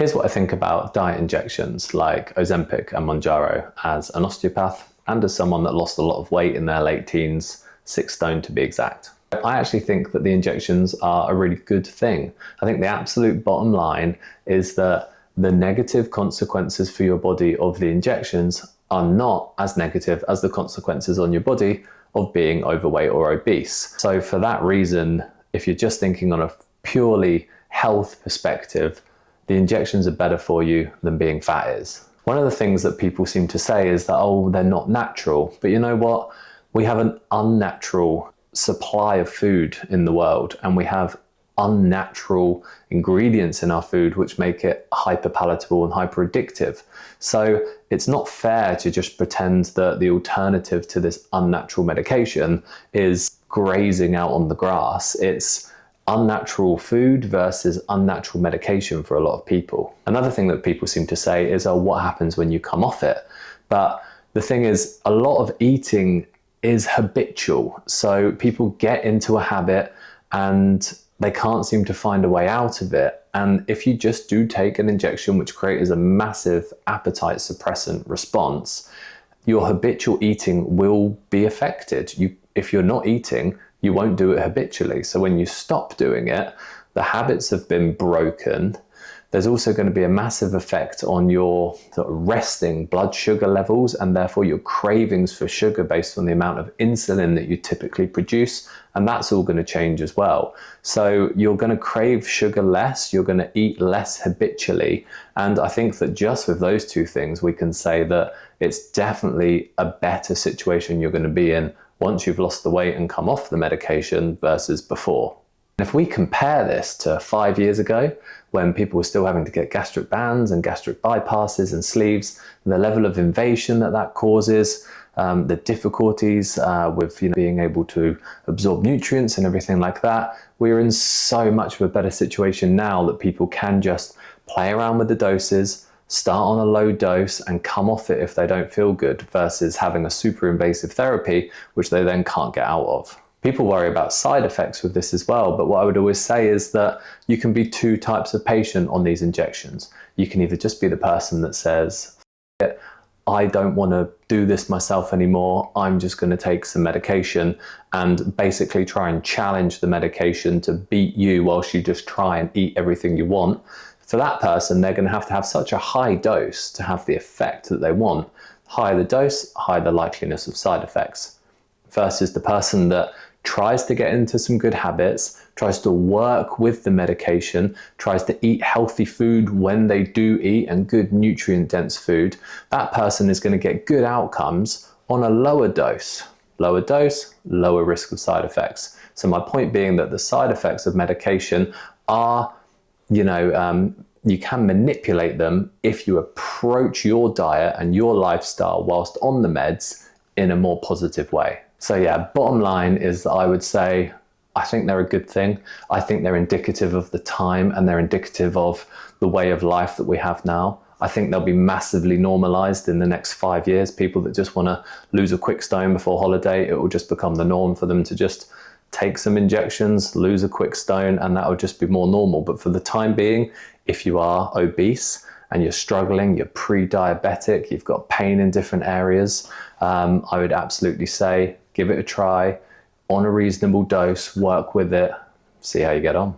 Here's what I think about diet injections like Ozempic and Mounjaro as an osteopath and as someone that lost a lot of weight in their late teens, 6 stone to be exact. I actually think that the injections are a really good thing. I think the absolute bottom line is that the negative consequences for your body of the injections are not as negative as the consequences on your body of being overweight or obese. So for that reason, if you're just thinking on a purely health perspective, the injections are better for you than being fat is. One of the things that people seem to say is that, oh, they're not natural. But you know what? We have an unnatural supply of food in the world, and we have unnatural ingredients in our food which make it hyper palatable and hyper addictive. So it's not fair to just pretend that the alternative to this unnatural medication is grazing out on the grass. It's unnatural food versus unnatural medication for a lot of people. Another thing that people seem to say is, oh, what happens when you come off it? But the thing is, a lot of eating is habitual. So people get into a habit and they can't seem to find a way out of it. And if you just do take an injection which creates a massive appetite suppressant response, your habitual eating will be affected. If you're not eating, you won't do it habitually. So when you stop doing it, the habits have been broken. There's also going to be a massive effect on your sort of resting blood sugar levels and therefore your cravings for sugar based on the amount of insulin that you typically produce. And that's all going to change as well. So you're going to crave sugar less, you're going to eat less habitually. And I think that just with those two things, we can say that it's definitely a better situation you're going to be in once you've lost the weight and come off the medication versus before. And if we compare this to 5 years ago, when people were still having to get gastric bands and gastric bypasses and sleeves, the level of invasion that causes, the difficulties with being able to absorb nutrients and everything like that, we're in so much of a better situation now that people can just play around with the doses, start on a low dose and come off it if they don't feel good, versus having a super invasive therapy, which they then can't get out of. People worry about side effects with this as well, but what I would always say is that you can be two types of patient on these injections. You can either just be the person that says, I don't want to do this myself anymore, I'm just going to take some medication, and basically try and challenge the medication to beat you whilst you just try and eat everything you want. For that person, they're going to have such a high dose to have the effect that they want. Higher the dose, higher the likeliness of side effects. Versus the person that tries to get into some good habits, tries to work with the medication, tries to eat healthy food when they do eat and good nutrient-dense food, that person is going to get good outcomes on a lower dose. Lower dose, lower risk of side effects. So my point being that the side effects of medication are, you can manipulate them if you approach your diet and your lifestyle whilst on the meds in a more positive way. So yeah, bottom line is that I would say, I think they're a good thing. I think they're indicative of the time and they're indicative of the way of life that we have now. I think they'll be massively normalized in the next 5 years. People that just want to lose a quick stone before holiday, it will just become the norm for them to just take some injections, lose a quick stone, and that will just be more normal. But for the time being, if you are obese and you're struggling, you're pre-diabetic, you've got pain in different areas, I would absolutely say, give it a try on a reasonable dose, work with it, see how you get on.